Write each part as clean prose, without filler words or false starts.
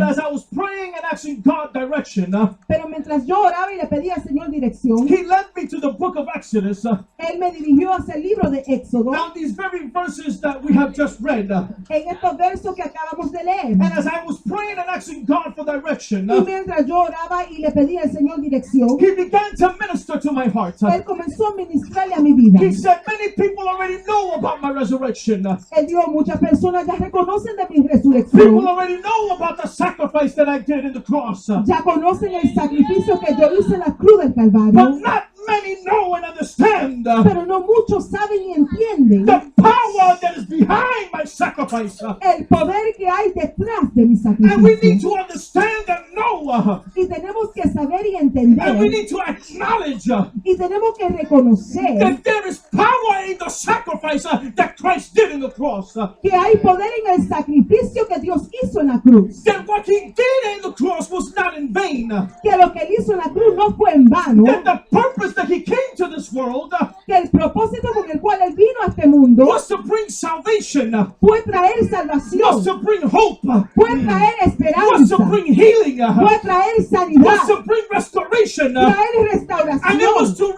As I was praying and asking God direction, Pero mientras yo oraba y le pedía al Señor dirección, He led me to the book of Exodus. Él me dirigió hacia el libro de Éxodo, Now these very verses that we have just read. en estos versos que acabamos de leer. And as I was praying and asking God for direction, Y mientras yo oraba y le pedía al Señor dirección, He began to minister to my heart. Él comenzó a ministrarle a mi vida. He said, many people already know about my resurrection. Él dijo, muchas personas ya reconocen de mi People resurrección. already know about the sacrifice that I did in the cross. Ya conocen el sacrificio que yo hice en la cruz del Calvario. But not many know and understand Pero no muchos saben y entienden the power that is behind my sacrifice. el poder que hay detrás de mi And we need sacrificio. to understand and know. Y tenemos que saber y And we entender. need to acknowledge Y tenemos que reconocer that there is power in the sacrifice that Christ did in the cross. que hay poder en el sacrificio que Dios hizo en la cruz. That what He did in the cross was not in vain. Que lo que Él hizo en la cruz no fue en vano. That the purpose that He came to this world Que el propósito con el cual Él vino a este mundo was to bring salvation, fue traer was salvación, to bring hope, fue traer was esperanza, to bring healing, fue traer was sanidad, to bring restoration, traer and it was restauración. to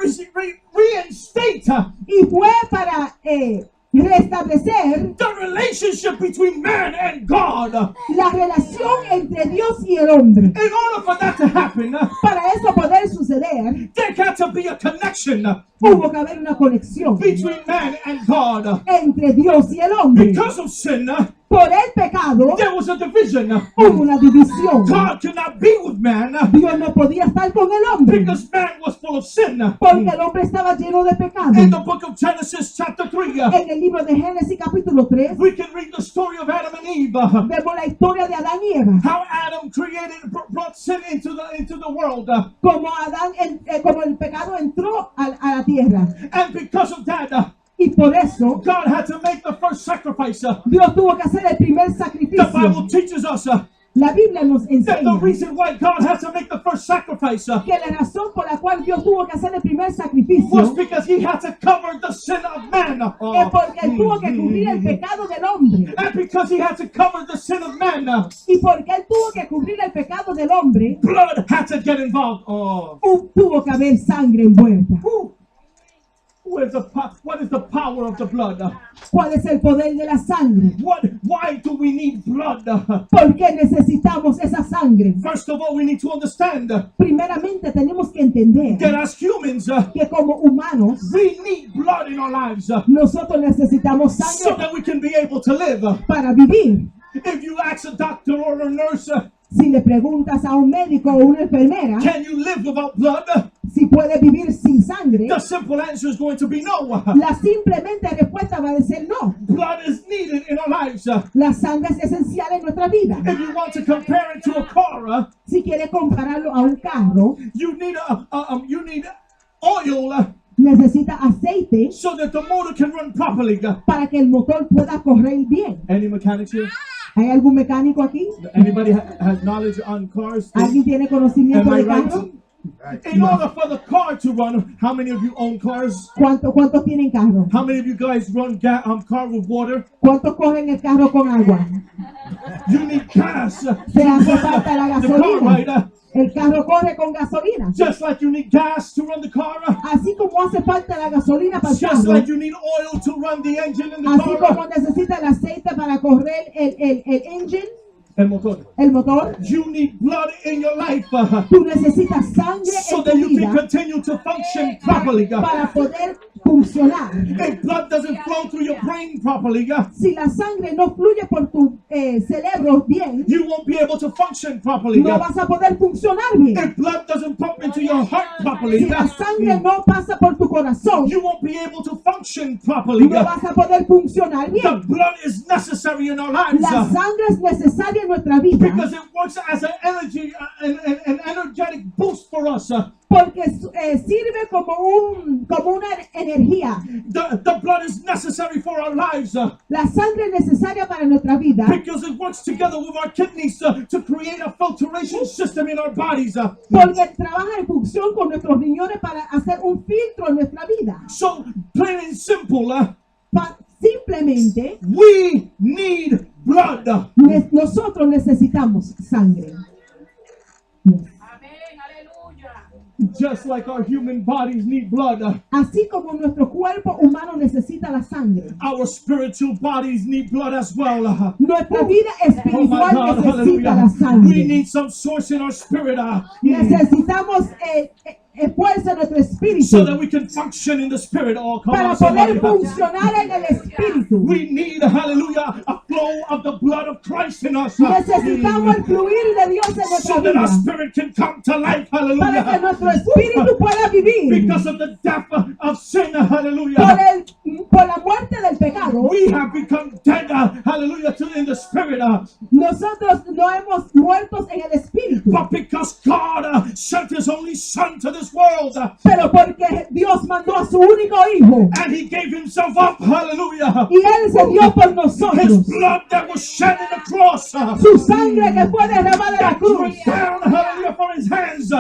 reinstate Y fue para restablecer the relationship between man and God. la relación entre Dios y el hombre. In order for that to happen, Para eso poder suceder, there got to be a connection hubo que haber una conexión between man and God. entre Dios y el hombre. Because of sin, Por el pecado there was a division. hubo una división. God could not be with man Dios no podía estar con el hombre because man was full of sin. porque el hombre estaba lleno de pecado. In the book of Genesis chapter 3, En el libro de Génesis capítulo 3 we can read the story of Adam and Eve. vemos la historia de Adán y Eva. How Adam brought sin into the world. Como como el pecado entró a la tierra. And because of that, Y por eso God had to make the first sacrifice. Dios tuvo que hacer el primer The sacrificio. Bible teaches us La Biblia nos that the enseña reason why God had to make the first sacrifice que la razón por la cual Dios tuvo que hacer el primer was sacrificio because He had to cover the sin of man. es porque Él tuvo que cubrir el pecado del hombre. And because He had to cover the sin of man, Y porque Él tuvo que cubrir el pecado del hombre, blood had to get involved. tuvo que haber sangre envuelta. What is the power of the blood? ¿Cuál es el poder de la sangre? Why do we need blood? ¿Por qué necesitamos esa sangre? First of all, we need to understand Primeramente tenemos que entender that as humans, que como humanos we need blood in our lives nosotros necesitamos so sangre that we can be able to live. para vivir. If you ask a doctor or a nurse, Si le preguntas a un médico o una enfermera can you live without blood? si puede vivir sin sangre, The simple answer is going to be no. la simplemente respuesta va a ser no. Blood is needed in our lives. La sangre es esencial en nuestra vida. If you want to compare it to a car, Si quiere compararlo a un carro, you need oil necesita aceite so that the motor can run properly. para que el motor pueda correr bien. Any mechanics here? ¿Hay algún mecánico aquí? Anybody has knowledge on cars? ¿Alguien tiene conocimiento Am I de right? carro? In order for the car to run, how many of you own cars? ¿Cuántos tienen carro? How many of you guys run car with water? ¿Cuántos cogen el carro con agua? You need gas to Se hace run falta la the car, right? gasolina. El carro corre con gasolina. Just like you need gas to run the car, Así como hace falta la gasolina para el just carro, like you need oil to run the engine in the así como car, necesita el aceite para correr el engine, el motor. el motor, You need blood in your life tú necesitas sangre so en that tu you can vida continue to function properly. para poder funcionar. If blood doesn't flow through your brain properly, Si la sangre no fluye por tu cerebro bien, you won't be able to function properly. no vas a poder funcionar bien. If blood doesn't pump into your heart properly, Si la sangre no pasa por tu corazón, you won't be able to function properly. no vas a poder funcionar The bien. blood is necessary in our lives La sangre es necesaria en nuestra vida because it works as an an energetic boost for us. porque sirve como una energía. The blood is necessary for our lives La sangre es necesaria para nuestra vida because it works together with our kidneys to create a filtration system in our bodies. porque trabaja en función con nuestros riñones para hacer un filtro en nuestra vida. So, plain and simple, Simplemente we need blood. Nosotros necesitamos sangre. Just like our human bodies need blood, Así como nuestro cuerpo humano necesita la sangre, our spiritual bodies need blood as well. nuestra vida Oh my espiritual God, necesita la hallelujah. We sangre. need some source in our spirit Necesitamos fuerza en nuestro espíritu so that we can function in the spirit. Oh, come para on, somebody. poder funcionar en el espíritu. We need, hallelujah, a flow of the blood of Christ in us. Necesitamos el fluir de Dios en nuestra So that our vida spirit can come to life, para que hallelujah. nuestro espíritu pueda vivir. Because of the death of sin, Por, hallelujah. por la muerte del pecado, We have become dead, hallelujah, in the spirit. nosotros no hemos muertos en el espíritu, But because God sent His only Son to this world, pero porque Dios mandó a su único hijo and He gave Himself up, hallelujah. y Él se dio por His nosotros. blood that was shed in the cross, Su sangre que fue derramada de la that cruz, went down, hallelujah, from His hands,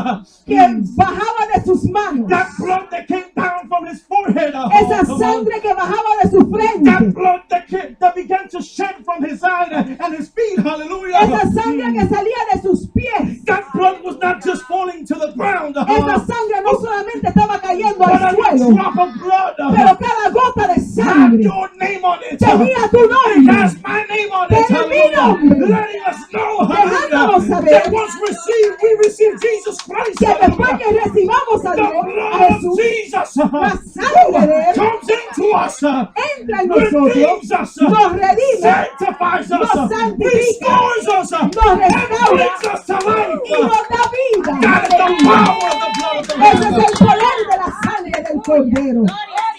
que bajaba de sus manos, that blood that came down from His forehead, esa come on. sangre que bajaba de su That frente, blood that began to shed from His eye and His feet, hallelujah. esa sangre que salía de sus pies, That blood was not just falling to the ground, esa sangre no solamente estaba cayendo but al every suelo, drop of blood pero cada gota de had sangre your name on it. tenía tu It nombre. has my name on it, Tenía mi hallelujah. nombre. Letting us know, Dejándonos hallelujah, saber that once we received Jesus Christ, Que después hallelujah, que recibamos a the Dios, a blood of Jesús, Jesus la sangre de Él comes into us, entra en nosotros, redeems us, nos redime, sanctifies us, nos santifica, restores us, nos and restaura brings us to y life. nos da vida. That is the power of the blood of the Ese es Lamb. el poder de la sangre del Cordero.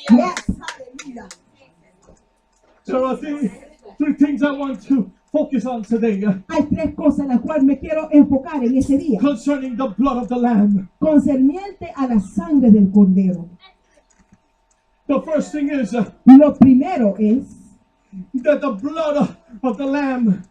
Yes. There are three things I want to focus on today Hay tres cosas en las cuales me quiero enfocar en ese día, concerning the blood of the Lamb. concerniente a la sangre del Cordero. The first thing is Lo primero es that the blood of the Lamb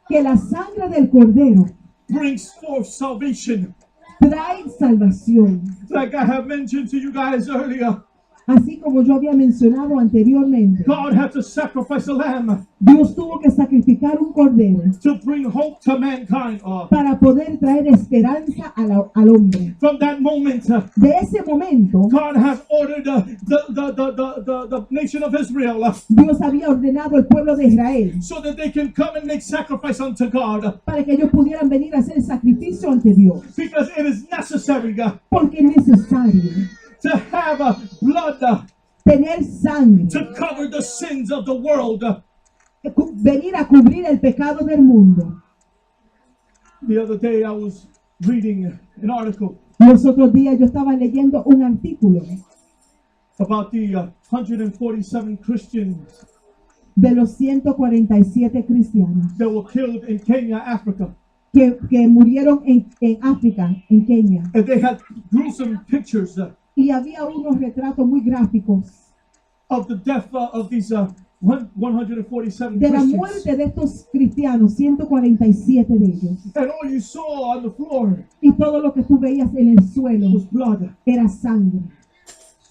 que la sangre del Cordero brings forth salvation. trae salvación. Like I have mentioned to you guys earlier, Así como yo había mencionado anteriormente, God had to sacrifice a lamb Dios tuvo que sacrificar un cordero to bring hope to mankind. para poder traer esperanza al hombre. From that moment, De ese momento, God has ordered the nation of Israel Dios había ordenado al pueblo de Israel so that they can come and make sacrifice unto God. para que ellos pudieran venir a hacer sacrificio ante Dios. Because it is necessary Porque es necesario to have blood tener sangre, to cover the sins of the world. venir a cubrir el pecado del mundo. The other day I was reading an article Los otros días yo estaba leyendo un artículo about the 147 Christians de los 147 cristianos that were killed in Kenya, Africa. que murieron en África, en Kenia. And they had gruesome pictures Y había unos retratos muy gráficos of the death of these 147 de la Christians. muerte de estos cristianos, 147 de ellos. And all you saw on the floor Y todo lo que tú veías en el suelo was blood. era sangre.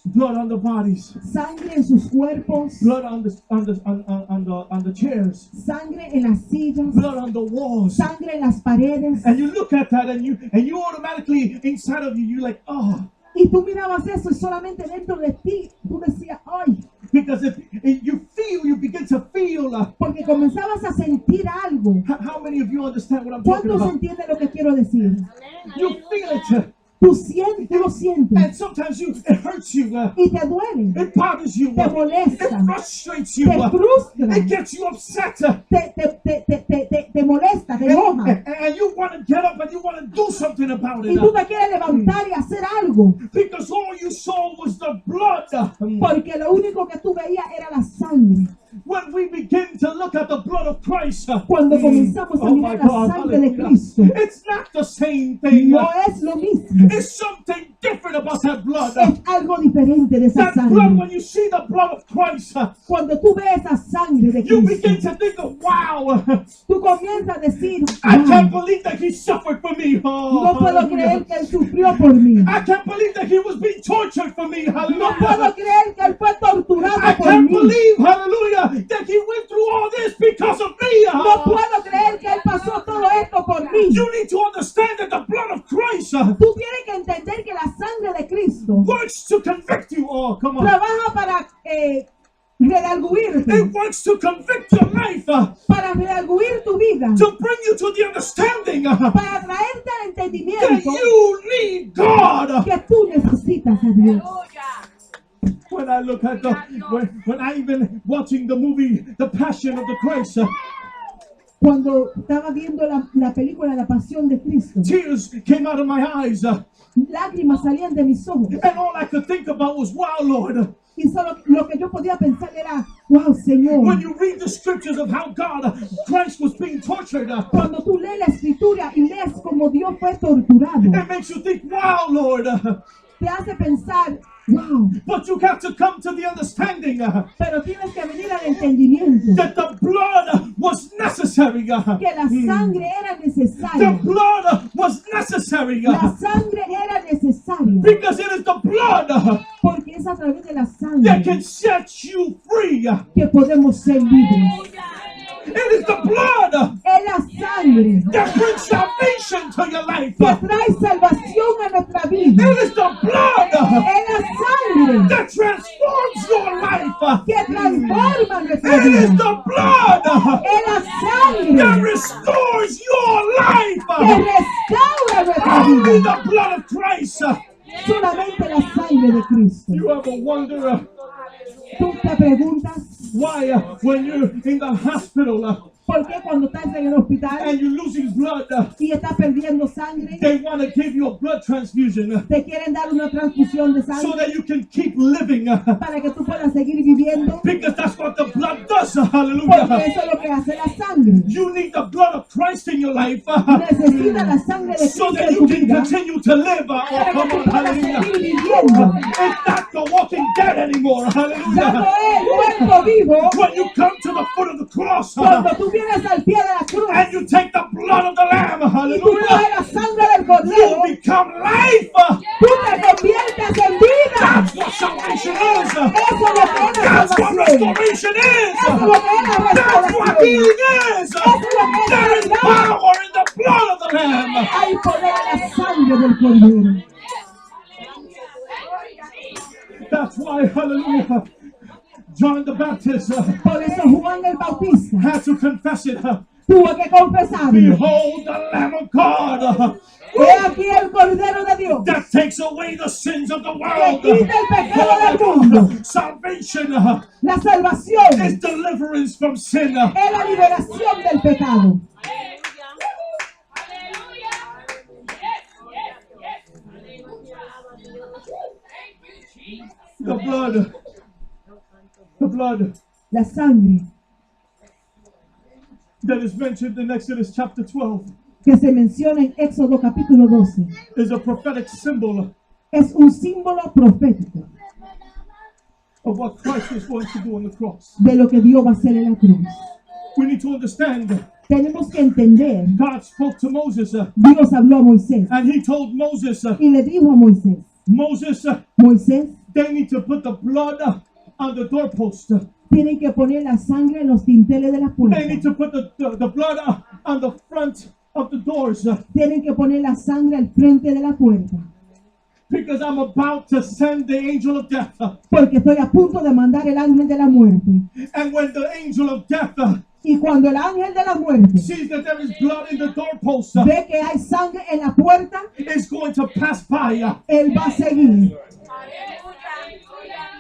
Blood on the bodies. Sangre en sus cuerpos, Blood on the chairs. sangre en las sillas, Blood on the walls. sangre en las paredes. And you look at that and you automatically inside of you, you're like, oh. Y tú mirabas eso y solamente dentro de ti tú decías, ay, Because if you begin to feel. porque comenzabas a sentir algo. How many of you understand what I'm talking ¿Cuántos about? entienden lo que quiero decir? You feel it. Tú lo sientes And sometimes it hurts you. y te duele, It bothers you. te molesta, It frustrates you. te frustra, It gets you upset. te molesta, te enoja. And you want to get up and you want to do something about Y it. tú te quieres levantar y hacer algo. Because all you saw was the blood. Porque lo único que tú veías era la sangre. When we begin to look at the blood of Christ, Cuando comenzamos a oh my mirar la God, sangre de hallelujah. Cristo, It's not the same thing. no es lo mismo. It's something different about that blood. Es algo diferente de esa That blood, sangre. when you see the blood of Christ, Cuando tú ves esa sangre de you begin Cristo, to think of, wow, tú comienzas a decir, I can't "Wow, believe that He suffered for me. Oh, no puedo hallelujah. creer que Él sufrió por mí. I can't believe that He was being tortured for me. No puedo Hallelujah. creer que Él fue torturado I por can't mí. believe, hallelujah, that he went through all this because of me. No puedo creer que Él pasó todo esto por mí. You need to understand that the blood of Christ Tú tienes que entender que la sangre de Cristo works to convict you. Oh, come on. trabaja para redarguirte, It works to convict your life, para redarguir tu vida, to bring you to the understanding para traerte al that entendimiento you need God. que tú necesitas a Dios. When I look at when I even watching the movie The Passion of the Christ, Cuando estaba viendo la película La Pasión de Cristo, tears came out of my eyes, lágrimas salían de mis ojos. and all I could think about was, wow, Lord. Y solo lo que yo podía pensar era, wow, Señor. When you read the scriptures of how Christ was being tortured, Cuando tú lees la escritura y lees cómo Dios fue torturado, it makes you think, wow, Lord. te hace pensar, wow. But you have to come to the understanding Pero tienes que venir al entendimiento that the blood was necessary. que la sangre era The necesaria. blood was necessary La sangre era necesaria because it is the blood porque es a través de la that sangre can set you free. que podemos ser libres. It is the blood Es la sangre that brings salvation to your life. que trae salvación a nuestra vida. It is the blood Es la sangre that transforms your life. que transforma nuestra It is vida. the blood Es la that sangre restores your que life. restaura nuestra Only vida. the blood of Christ. Solamente la sangre de Cristo. You ever wonder Tú te preguntas why when you're in the hospital por qué cuando estás en el hospital and you're losing blood, y estás perdiendo sangre, they want to give you a blood transfusion te quieren dar una transfusión de so sangre that you can keep living, para que tú puedas seguir viviendo, because that's what the blood does. porque Hallelujah. eso es lo que hace la sangre. You need the blood of Christ in your life Necesita la sangre de so Cristo that en you tu can vida continue to live. Oh, para que come tú on, puedas hallelujah. seguir viviendo. It's not the walking dead anymore. Ya no Hallelujah. es el cuerpo vivo When you come to the foot of the cross cuando tú vienes al pie de la cruz and you take the blood of the Lamb, y tú hallelujah, coges la sangre del you cordero, become life. tú te conviertes en vida. That's what salvation is. Eso es lo que es la That's what salvación. restoration is. Eso es lo que es la That's what restauración. healing is. There is power in the blood of the Lamb. Hay poder en la sangre del cordero. That's why, hallelujah, John the Baptist Por eso Juan el Bautista had to confess it. tuvo que confesarlo. Behold the Lamb of God He aquí el cordero de Dios that takes away the sins of the que world. quita el pecado del mundo. Salvation La salvación is deliverance from sin. es la liberación del pecado. The blood La sangre that is mentioned in Exodus chapter 12 que se menciona en Éxodo capítulo 12 is a prophetic symbol es un símbolo profético of what Christ was going to do on the cross. de lo que Dios va a hacer en la cruz. We need to understand Tenemos que entender, God spoke to Moses Dios habló a Moisés and he told Moses, y le dijo a Moisés, Moisés, they need to put the blood on the doorpost. tienen que poner la sangre en los dinteles de la puerta. They need to put the blood on the front of the doors Tienen que poner la sangre al frente de la puerta. because I'm about to send the angel of death. Porque estoy a punto de mandar el ángel de la muerte. And when the angel of death Y cuando el ángel de la muerte sees that there is blood in the doorpost, ve que hay sangre en la puerta, it's going to pass by. él va a seguir.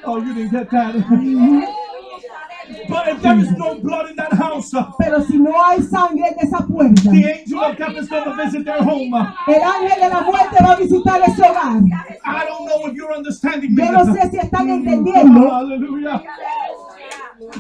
Oh, you didn't get that. But if there is no blood in that house, Pero si no hay sangre en esa puerta, the angel of death is going to visit their home. el ángel de la muerte va a visitar ese hogar. I don't know if you're understanding me. Yo no sé si están entendiendo. Hallelujah.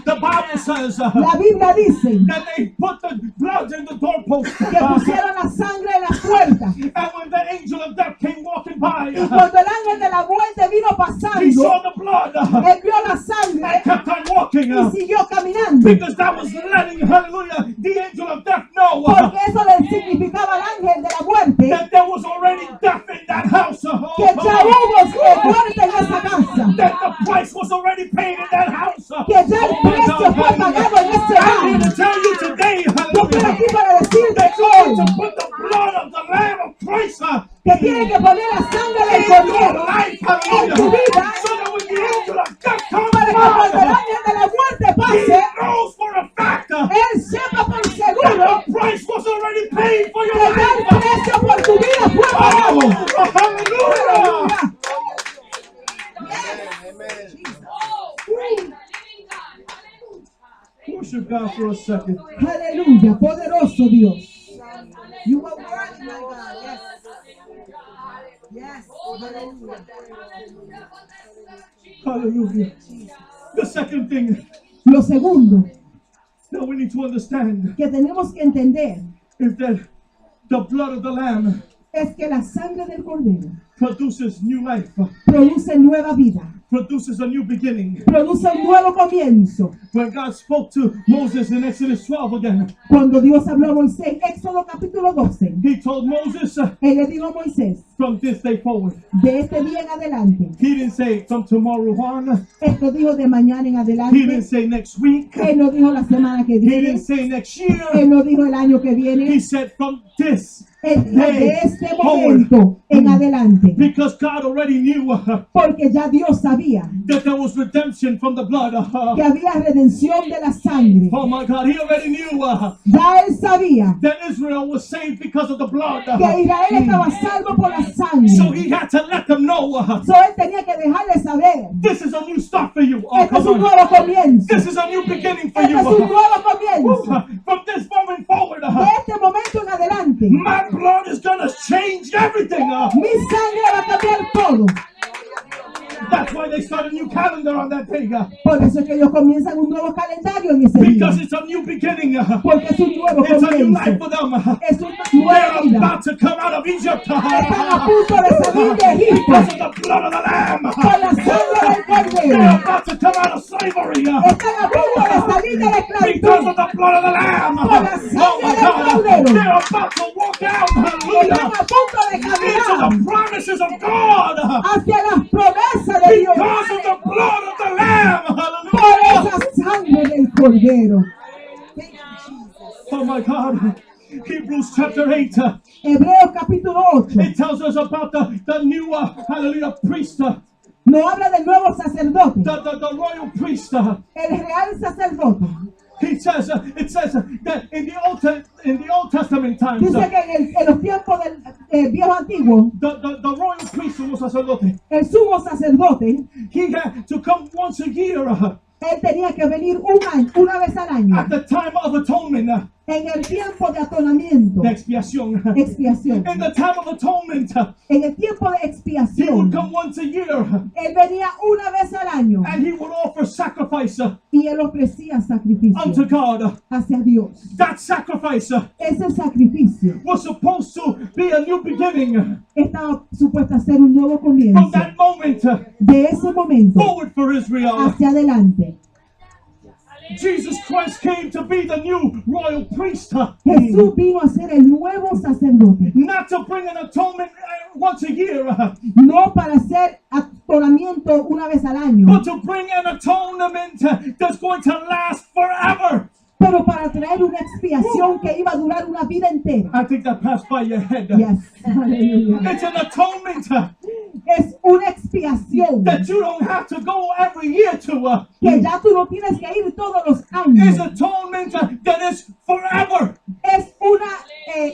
The Bible says La Biblia dice that they put the blood in the doorpost. que pusieron la sangre en la puerta. And when the angel of death came walking by, Y cuando el ángel de la muerte vino he pasando, saw the blood él vio la and sangre kept on walking y siguió caminando. because that was letting, hallelujah, the angel of death know Porque eso le significaba al ángel de la muerte that there was already death in that house. que ya hubo muerte en esa casa. That the price was already paid in that house. Que ya el precio fue pagado Christ que tiene que poner la sangre del in your Cordero life, en tu hallelujah, vida, so that when the angel of death comes para que cuando el by, ángel de la muerte he pase, knows for a fact él sepa por that seguro the price was already paid for your que ya el life. precio por tu vida fue pagado. Oh, hallelujah. Aleluya. Worship God for a second. Aleluya, poderoso Dios. You are worthy, my God. Yes. Yes. Hallelujah. Hallelujah. The second thing Lo segundo that we need to understand que tenemos que entender is that the blood of the Lamb es que la sangre del Cordero produces new life, produce nueva vida, produces a new beginning. produce un nuevo comienzo. When God spoke to Moses in Exodus 12 again, Cuando Dios habló a Moisés, Éxodo capítulo 12, he told Moses Él le dijo a Moisés, from this day forward. de este día en adelante, He didn't say from tomorrow on. Él no dijo de mañana en He didn't adelante, say next week. Él no dijo la semana que He viene, didn't say next year. Él no dijo el año que He viene, said from this Él dijo de day este forward. momento en adelante, Because God already knew porque ya Dios sabía that there was redemption from the blood. que había redención de la sangre, Oh my God, he already knew ya Él sabía that Israel was saved because of the blood. que Israel estaba salvo por la sangre. So he had to let them know So Él tenía que dejarle saber, this is a new start for you. Oh, este es come un on. nuevo comienzo, This is a new beginning for este you. es un nuevo comienzo. From this moment forward, De este momento en adelante, my blood is going to change everything. mi sangre va a cambiar todo. That's why they start a new calendar on that day. Por eso es que ellos comienzan un nuevo calendario en ese día. Because it's a new beginning. Porque es un nuevo It's a new life comienzo. for them. Es una They're nueva vida. about to come out of Egypt. Están a punto de salir de Egipto Because of the blood of the Lamb. por la sangre del They're Cordero. about to come out of slavery. Están a punto de salir de la Because esclavitud of the blood of the Lamb. por la sangre Oh my del God. Cordero. They're about to walk out. Están Hallelujah. a punto de Into caminar the promises of God. hacia las promesas de Dios Because of the blood of the Lamb. por Hallelujah. esa sangre del Cordero. Oh my God. Hebrews chapter 8. Hebreos capítulo 8 It tells us about the new, hallelujah, priest. nos habla del nuevo sacerdote, The royal priest. el real sacerdote. He says, it says that in the Old Testament times, Dice que en los tiempos del viejo antiguo, the royal priest, sumo sacerdote, el sumo sacerdote, he had to come once a year él tenía que venir una vez al año, at the time of atonement, en el tiempo de atonamiento, de expiación. expiación. In the time of atonement, En el tiempo de he would expiación, come once a year él venía una vez al año and he would offer sacrifice y él ofrecía unto sacrificio God. hacia Dios. That sacrifice Ese sacrificio was supposed to be a new beginning. estaba supuesto a ser un nuevo From comienzo. that moment De ese momento forward for Israel, hacia adelante, Jesus Christ came to be the new royal priest. Jesús vino a ser el nuevo sacerdote, Not to bring an atonement once a year, no para hacer atonamiento una vez al año, but to bring an atonement that's going to last forever. pero para traer una expiación que iba a durar una vida entera. I think that passed by your head. Yes, aleluya. It's an atonement Es una expiación that you don't have to go every year to. que ya tú no tienes que ir todos los It's años. atonement that is forever. Es una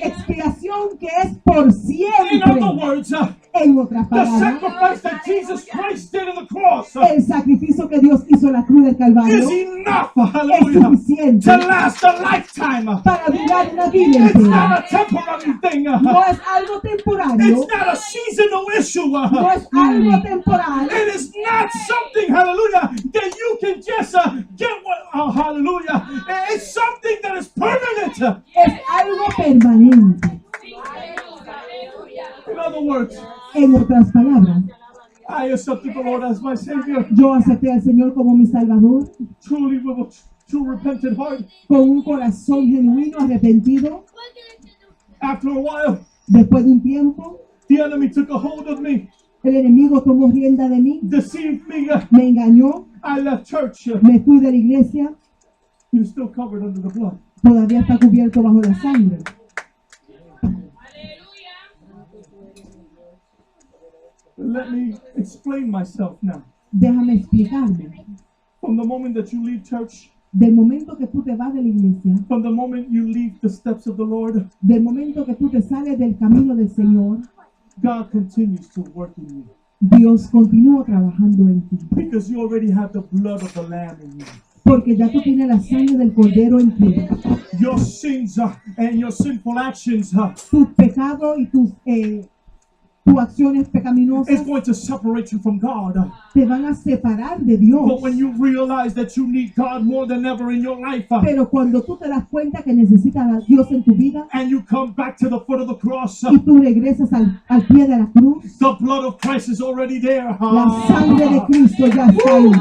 expiación que es por In siempre. other words, En otras the palabras, sacrifice that Jesus Christ did on the cross el sacrificio que Dios hizo en la cruz del Calvario is enough, es hallelujah, suficiente to last a lifetime. para durar una vida It's entera. not a temporary thing. No es algo temporario, It's not a seasonal issue. no es algo temporal, It is not something, hallelujah, that you can just get what, hallelujah. It's something that is permanent. es algo permanente. In other words, En otras palabras, I accepted the Lord as my Savior, yo acepté al Señor como mi Salvador truly with a true repentant heart. con un corazón genuino, arrepentido. After a while, Después de un tiempo, the enemy took a hold of me, el enemigo tomó rienda de mí, deceived me. me engañó, I left church. me fui de la iglesia, You're still covered under the blood. todavía está cubierto bajo la sangre. Let me explain myself now. Déjame explicarme. From the moment that you leave church, Del momento que tú te vas de la iglesia, from the moment you leave the steps of the Lord, del momento que tú te sales del camino del Señor, God continues to work in you. Dios continúa trabajando en ti. Because you already have the blood of the Lamb in you. Porque ya tú tienes la sangre del Cordero en ti. Your sins and your sinful actions Tus pecados y tus acciones is pecaminosas going to separate you from God. te van a separar de Dios. But when you realize that you need God more than ever in your life, Pero cuando tú te das cuenta que necesitas a Dios en tu vida and you come back to the foot of the cross, y tú regresas al pie de la cruz, the blood of Christ is already there. la sangre de Cristo ya está ahí.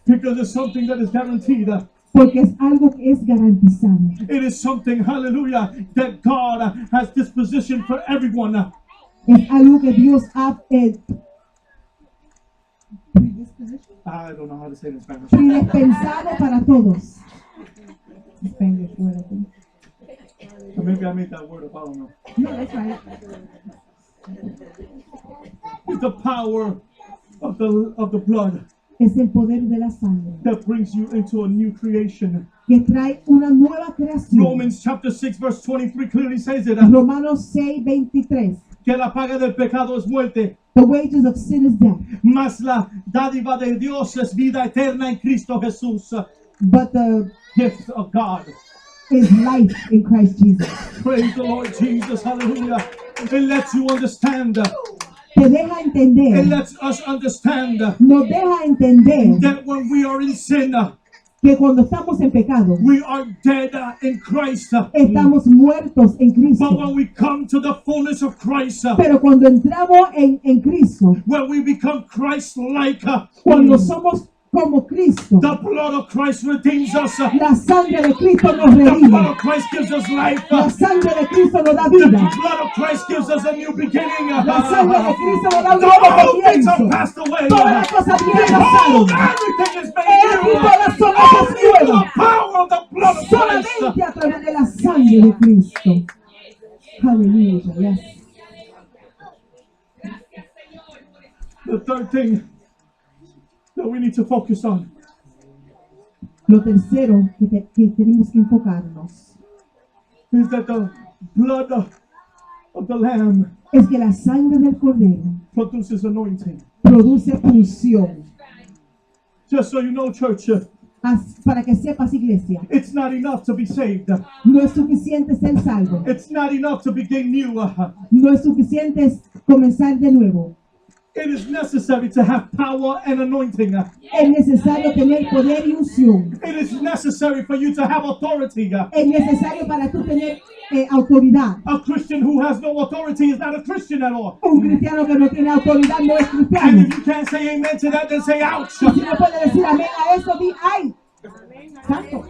Because it's something that is guaranteed. Porque es algo que es garantizado. It is something, hallelujah, that God has disposition for everyone. Es algo que Dios ha I don't know how to say it in Spanish. predespensado para todos. Spanish word, I think. Maybe I made that word up, I don't know. No, that's right. It's the power of the blood Es el poder de la sangre that brings you into a new creation. que trae una nueva creación. Romans chapter 6 verse 23 clearly says it. Romanos 6:23. Que la paga del pecado es muerte, The wages of sin is death, mas la dádiva de Dios es vida eterna en Cristo Jesús. but the Gift of God. is life in Christ Jesus. Praise the Lord Jesus. Hallelujah. It lets you understand. Te deja It entender, lets us understand nos deja entender that when we are in sin, que cuando estamos en pecado, we are dead in Christ. estamos muertos en But Cristo. when we come to the fullness of Christ, Pero cuando entramos en Cristo, when we become Christ-like, cuando somos como Cristo, the blood of Christ redeems us. la sangre de Cristo nos The blood redime. of Christ gives us life. La sangre de Cristo nos da The vida. blood of Christ gives us a new beginning. La sangre de Cristo nos da un The nuevo old things are comienzo. passed away. Todas las cosas viejas Behold, pasaron. everything is He aquí made new. todas son Only hechas through the nuevas. power of the blood of Christ. Solamente a través de la sangre de Cristo. Aleluya. Yes. The third thing that we need to focus on Lo tercero que tenemos que enfocarnos is that the blood of the Lamb es que la sangre del Cordero produces anointing. produce unción. Just so you know, church, Para que sepas, iglesia, it's not enough to be saved. no es suficiente ser salvo. It's not enough to begin new. No es suficiente comenzar de nuevo. It is necessary to have power and anointing. Es necesario tener poder y unción. It is necessary for you to have authority. Es necesario para tú tener autoridad. A Christian who has no authority is not a Christian at all. Un cristiano que no tiene autoridad no es And cristiano. if you can't say amen to that, then say ouch. Y si no puede decir amén a eso, di ay. Santo.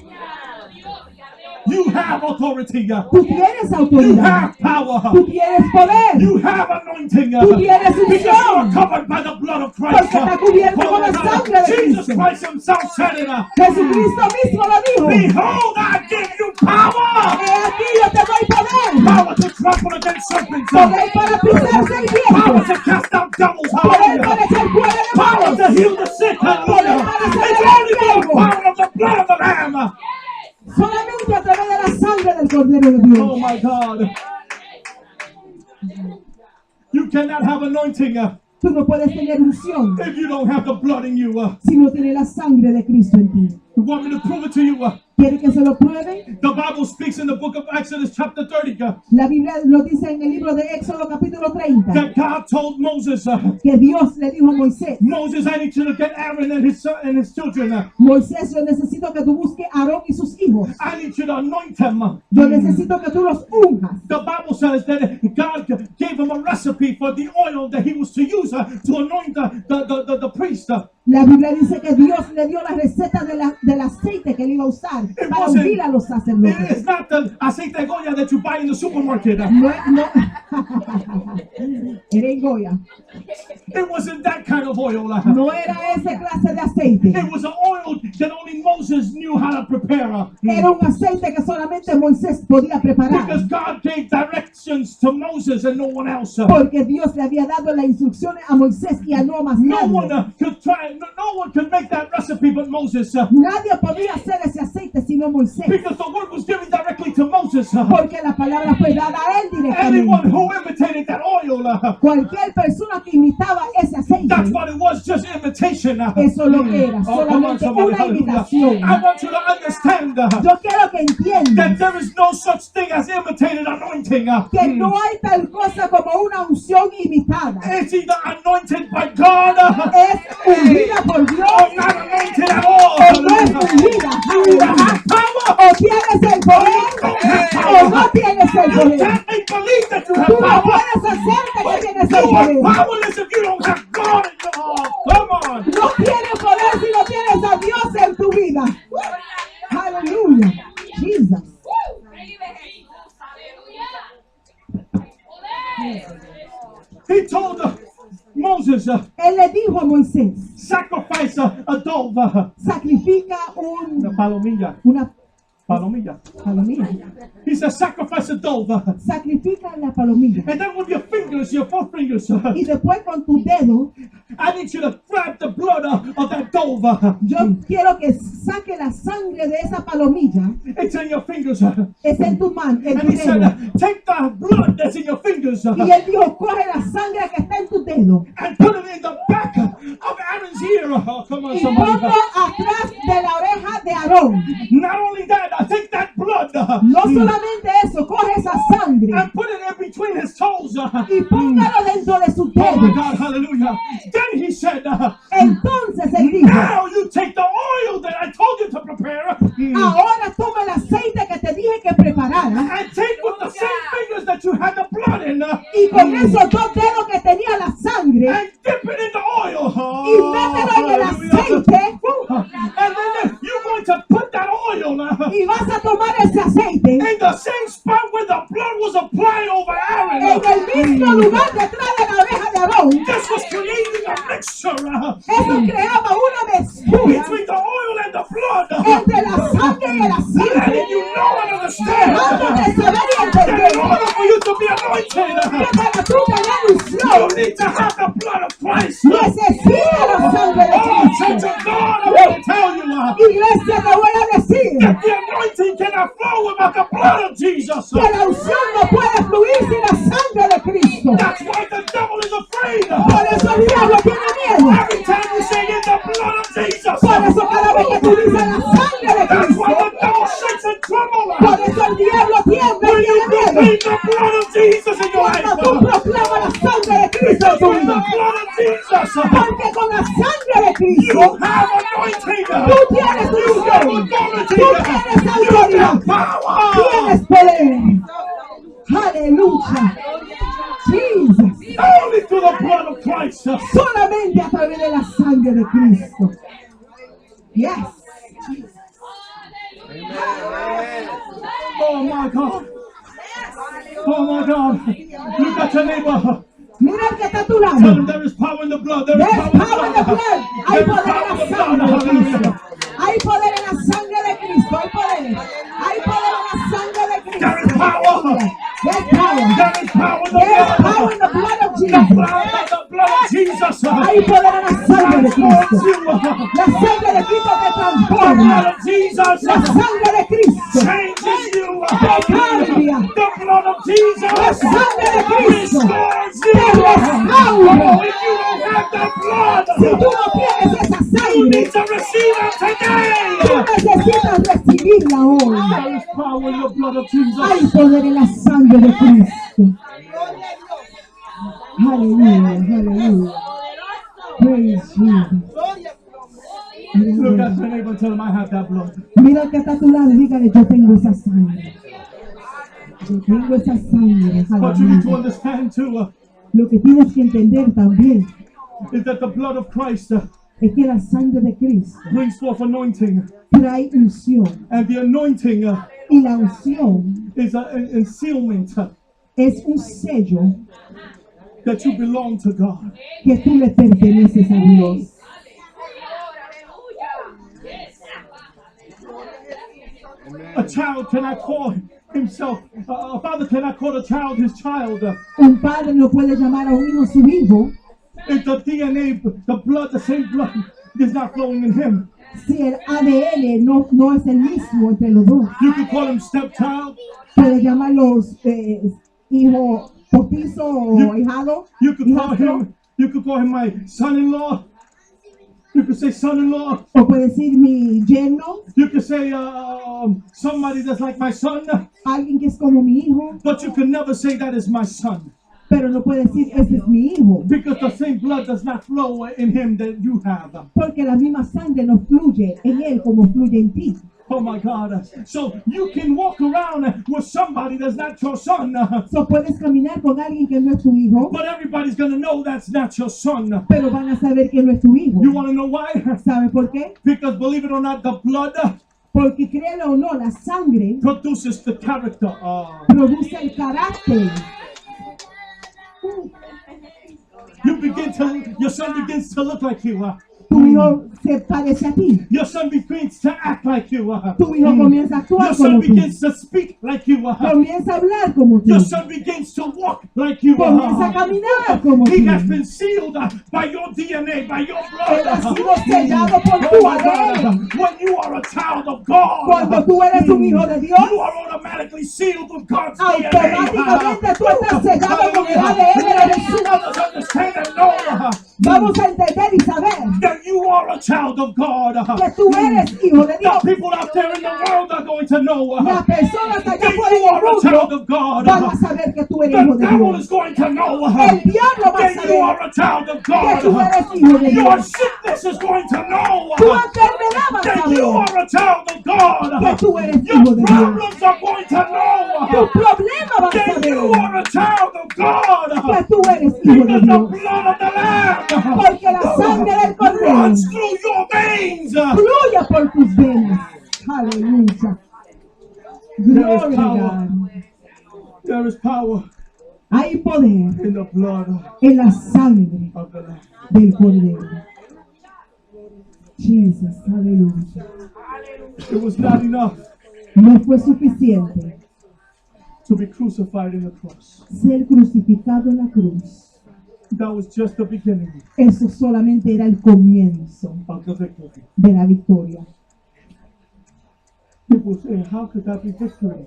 You have authority. Tú tienes You autoridad. have power. Tú tienes poder. You have anointing. Tú tienes Because you are unción. covered by the blood of Christ. Porque está cubierto con la sangre de Jesus Cristo. Christ himself said it. Jesucristo mismo lo dijo. Behold, I give you power. He aquí yo te doy poder. Power to trample against serpents. Poder para pisar Power serpientes. to cast out devils. Poder Hallelujah. para echar fuera Power to demonios. heal the sick. Hallelujah. It's only through the power of the blood of the Lamb. Solamente a través de la sangre del Cordero de Dios. Oh my God. You cannot have anointing Tú no puedes tener unción if you don't have the blood in you. si no tienes la sangre de Cristo en ti. You want me to prove it to you? ¿Quieres que se lo pruebe? The Bible speaks in the book of Exodus chapter 30 La Biblia lo dice en el libro de Éxodo capítulo 30. that God told Moses, Que Dios le dijo a Moisés. Moses, I need you to get Aaron and his son and his children. Moisés, yo necesito que tú busques a Aarón y sus hijos. I need you to anoint them. Yo necesito que tú los unjas. The Bible says that God gave him a recipe for the oil that he was to use to anoint the priest. La Biblia dice que Dios le dio la receta del aceite que él iba a usar para wasn't- ungir a los sacerdotes. It's not the aceite de Goya that you buy in the supermarket. No, no. Era en Goya. It wasn't that kind of oil. No era esa clase de aceite. It was an oil that only Moses knew how to prepare. Era un aceite que solamente Moisés podía preparar. Because God gave directions to Moses and no one else. Porque Dios le había dado las instrucciones a Moisés y a no más No one nadie. could try. No one could make that recipe but Moses. Nadie podía hacer ese aceite sino Moisés. Because the word was given directly to Moses. Porque la palabra fue dada a él Anyone directamente. who imitated that oil, Cualquier persona que imitaba ese aceite, that's what it was, just imitation. eso lo era, Oh, come on, solamente somebody, una hallelujah. imitación. I want you to understand Yo quiero que entiendan that there is no such thing as imitated anointing. que no hay tal cosa como una unción imitada. It's either anointed by God Es ungida por Dios or not anointed at all. o no es ungida. You have power. O tienes el poder o no tienes el You poder. can't make believe that you have Tú no power. puedes hacerte que tienes el You are poder. powerless if you don't have God in your heart. Come on. No tienes poder si no tienes a Dios en tu vida. Aleluya. Jesus. He told Moses, Él le dijo a Moisés, sacrifice a dove. sacrifica Una palomilla. una Palomilla. palomilla. He said, sacrifice a dove. Sacrifica la palomilla. And then with your fingers, your 4 fingers, Y después con tu dedo, I need you to grab the blood of that dove. yo quiero que saque la sangre de esa palomilla. It's in your fingers. Es en tu mano, en And tu he said, dedo. take the blood that's in your fingers Y él dijo, coge la sangre que está en tu dedo and put it in the back of Aaron's ear. Oh, come on, y somebody. ponlo atrás de la oreja de Aarón. Not only that, take that blood No solamente eso, coge esa sangre and put it in between his toes. y póngalo dentro de su Oh my dedo. God, hallelujah. Then he said, Entonces él dijo, now you take the oil that I told you to prepare ahora toma el aceite que te dije que preparara and take with the same fingers that you had the blood in y con esos dos dedos que tenía la sangre and dip it in the oil. y mételo en el aceite And then you're going to put that oil y vas a tomar ese aceite in the same spot where the blood was applied over Aaron. en el mismo lugar detrás de la oreja de Aarón. This was creating a mixture Eso creaba una mezcla between the oil and the blood. entre la sangre y el aceite, Letting you know and understand dejándote saber y that in entender order for you to be anointed, que para tú tener you unción need to have the blood of Christ. necesita la sangre de Oh, Church Cristo. of God, I want to tell you Iglesia, te voy a decir that the anointing cannot flow without the blood of Jesus. que la unción no puede fluir sin la sangre de Cristo. That's why the devil is afraid. Por eso el diablo tiene miedo. Every time you say in the blood of Jesus, Por eso cada vez que tú dices la sangre de that's why Cristo, the devil shakes and trembles. por eso el diablo tiembla When y you tiene proclaim miedo. the blood of Jesus in your Cuando tú life, proclamas la sangre de Cristo en because tu with the vida. blood of Jesus, Porque con la sangre de you Cristo, have anointing. tú tienes You have unción, authority. tú tienes You autoridad, have power. tienes poder. Aleluya. Jesus. Only through the blood of Christ. Solamente a través de la sangre de Cristo. Yes. Oh my God. Oh my God. Look at your neighbor. Mira el que está a tu Tell lado. him there is power in the blood. There is There's power in the power in the blood. blood. Hay There is poder power en in la the sangre blood. de Cristo. Hallelujah. Hay poder en la sangre de Cristo. Hay poder. Hay poder en la sangre de Cristo. There is power. There's power. There is power in the There's power blood. in the blood of The Jesus. blood of Jesus. Hay poder en la sangre de Transforms Cristo. you. La sangre de Cristo te The blood transforma. of Jesus La sangre de Cristo changes you. cambia. The blood of Jesus La sangre de Cristo restores te you. restaura. Oh, if you don't have that blood, Si tú no tienes esa you sangre, need to receive it tú today. necesitas recibirla hoy. There is power in the blood of Jesus. Hay poder en la sangre de Cristo. Aleluya, aleluya. Praise Jesus. Look at Aleluya. your neighbor and tell him I have that blood. Mira al que está a tu lado y dígale, yo tengo esa sangre. Yo tengo esa sangre. But you need to Aleluya. understand too Lo que tienes que entender también is that the blood of Christ es que la sangre de Cristo brings forth anointing, trae unción. and the anointing Y la unción is an sealment. es un sello that you belong to God. que tú le perteneces a Dios. A child cannot call himself, a father cannot call a child his child. Un padre no puede llamar a un hijo su hijo If the DNA, the blood, the same blood is not flowing in him. si el ADN no es el mismo entre los dos. You can call him stepchild. Puede llamarlos hijo postizo o hijado. You could call hijastro, him. You could call him my son-in-law. You could say son-in-law. o puede decir mi yerno, You could say somebody that's like my son. alguien que es como mi hijo, But you can never say that is my son, pero no puede decir ese es mi hijo, because the same blood does not flow in him that you have. porque la misma sangre no fluye en él como fluye en ti. Oh my God! So you can walk around with somebody that's not your son, So puedes caminar con alguien que no es tu hijo, but everybody's gonna know that's not your son. pero van a saber que no es tu hijo. You want to know why? ¿Sabe por qué? Because believe it or not, the blood Porque créelo o no, la sangre produces the character. produce el carácter. Your son begins to look like you. Tu hijo se parece a ti. Your son begins to act like you. Tu hijo comienza a actuar Your son como tú. begins to speak like you. Comienza a hablar como tú. Your son begins to walk like you. Comienza a caminar como He tú. has been sealed by your DNA, by your Él ha blood. sido sellado por Oh tu my ADN. God. When you are a child of God, Cuando tú eres un hijo de Dios, you are automatically sealed with God's automáticamente tú estás DNA. sellado con el ADN de Jesús. Others understand and know Vamos a entender y saber that you are a child of God. que tú eres hijo de The Dios. people out there in the world are going to know Las personas allá that afuera you en are el a child mundo of God. van a saber que tú eres The hijo de devil Dios. is going to know El diablo va a that you saber are a child of que tú God. eres hijo de Your Dios. sickness is going to know Tu enfermedad va a that you saber are a child of God. que tú eres Your hijo de Dios. problems are going to Tu know problema va a that you saber are a child of God. que tú eres hijo de Because the Dios. blood of the Lamb Porque la sangre del Cordero runs through your veins. fluye por tus venas. Aleluya. Gloria a God. There is power Hay poder in the blood en la sangre of the Lamb. del Cordero. Jesus, aleluya. It was not enough No fue suficiente to be crucified in the cross. ser crucificado en la cruz. That was just the beginning Eso solamente era el comienzo of the victory. de la victoria. People say, how could that be victory?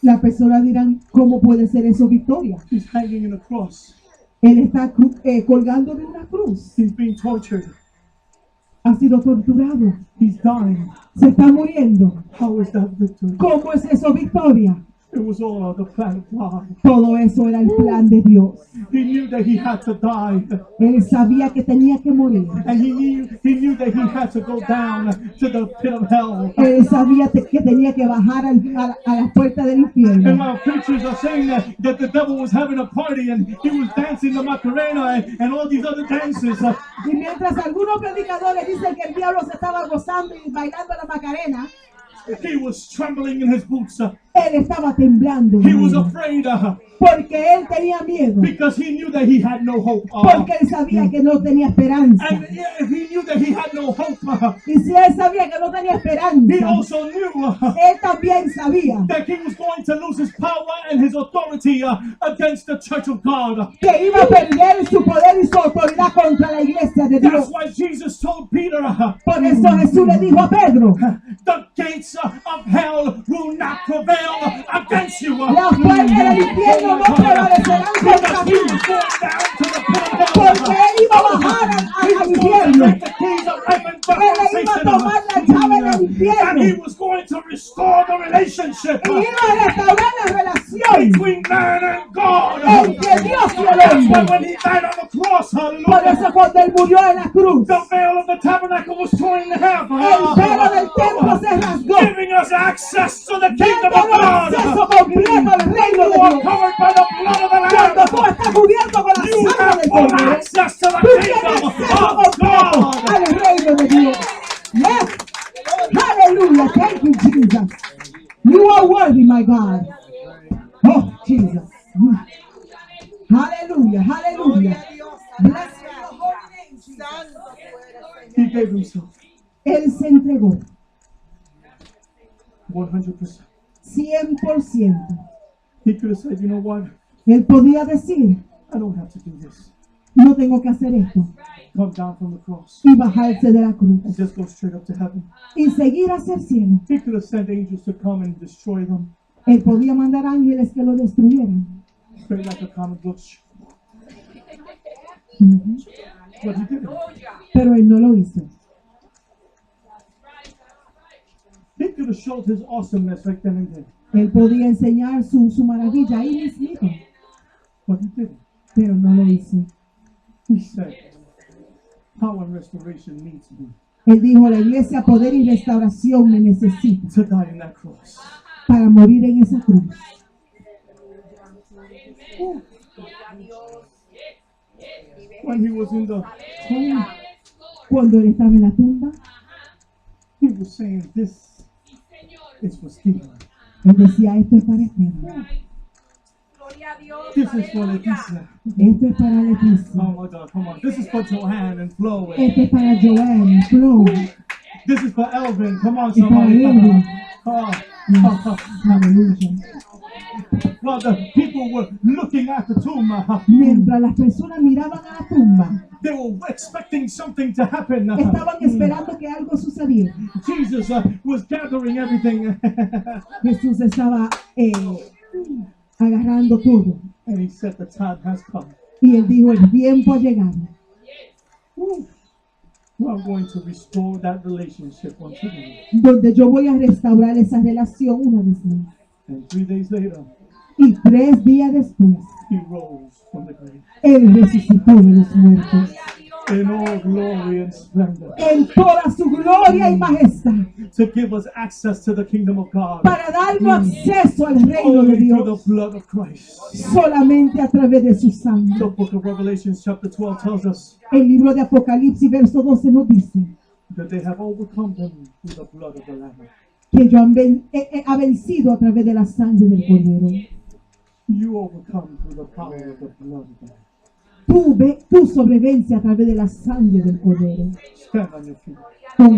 Las personas dirán, ¿cómo puede ser eso victoria? He's hanging in a cross. Él está colgando de una cruz. He's being tortured. Ha sido torturado. He's dying. Se está muriendo. How is that victory? ¿Cómo es eso victoria? It was all the plan of God. Todo eso era el plan de Dios. He knew that he had to die. Él sabía que tenía que morir. And he knew that he had to go down to the pit of hell. Él sabía que tenía que bajar a la puerta del And infierno. while preachers are saying that the devil was having a party and he was dancing the Macarena and all these other dances, Y mientras algunos predicadores dicen que el diablo se estaba gozando y bailando la Macarena, he was trembling in his boots. él estaba temblando. He was afraid Porque él tenía miedo. because he knew that he had no hope. Porque él sabía que no tenía esperanza. And if he knew that he had no hope, Y si él sabía que no tenía he esperanza, also knew él también sabía that he was going to lose his power and his authority against the church of God. que iba a perder su poder y su autoridad contra la iglesia de That's Dios. why Jesus told Peter, Por eso Jesús le dijo a Pedro, the gates of hell will not prevail against you. las puertas del infierno no prevalecerán contra Because ti. he was going down to the pit of hell. Porque él iba a bajar al infierno. Take the keys of life and death Él le iba a tomar la llave del and he infierno. was going to restore the relationship Y iba a restaurar la relación between man and God. entre Dios y el That's why hombre. when he died on the cross, Por hallelujah, eso cuando él murió en la cruz, the veil of the tabernacle was torn in half, el velo del templo se rasgó, giving us access to the kingdom of dándonos God. acceso completo al reino You de are Dios. covered by the blood of the Cuando tú Lamb. estás cubierto con la You sangre have del full Cordero, access to the tú tienes kingdom acceso of completo God. al reino de Dios. Yes. Hallelujah. Thank you, Jesus. You are worthy, my God. Oh, Jesus. Hallelujah. Hallelujah. 100%. 100%. He could have said, you know what? Él podía decir, I don't have to do this. no tengo que hacer esto, Come down from the cross y bajarse de la cruz and just go straight up to heaven. y seguir hacia el cielo. He could have sent angels to come and destroy them, Él podía mandar ángeles que lo destruyeran. straight like a comic book. Ujú. But he didn't. Pero él no lo hizo. He could have showed his awesomeness right then and there, Él podía enseñar su maravilla ahí mismo, but he didn't. pero no lo hizo. He said, power and restoration needs me Él dijo, la iglesia, poder y restauración me necesita to die in that cross. para morir en esa cruz. When he was in the tomb, Cuando él estaba en la tumba, he was saying, this is for Stephen. él decía, esto es para Esteban, This is for Leticia. esto es para Leticia, Oh my God, come on. This is for Joanne and Flo. esto es para Joanne, Flo, This is for Elvin. Come on, y para somebody. Elvin. Oh. Aleluya. While the people were looking at the tomb, Mientras las personas miraban a la tumba, they were expecting something to happen. estaban esperando que algo sucediera. Jesus was gathering everything. Jesús estaba agarrando todo. And he said, the time has come. Y él dijo, el tiempo ha llegado. I'm going to restore that relationship once again. Donde yo voy a restaurar esa relación una vez más. And 3 days later, Y 3 días después, he rose from the grave él resucitó de los muertos. in all glory and splendor En toda su gloria y majestad. to give us access to the kingdom of God Para darnos acceso al reino de only through Dios. the blood of Christ. Solamente a través de su sangre. The book of Revelation chapter 12 tells us El libro de Apocalipsis, verso 12, nos dice that they have overcome him through the blood of the Lamb. que ellos ha vencido a través de la sangre del Cordero. You overcome through the power of the blood of the Lamb. Tú sobrevences a través de la sangre del Cordero. Stand on your feet. Con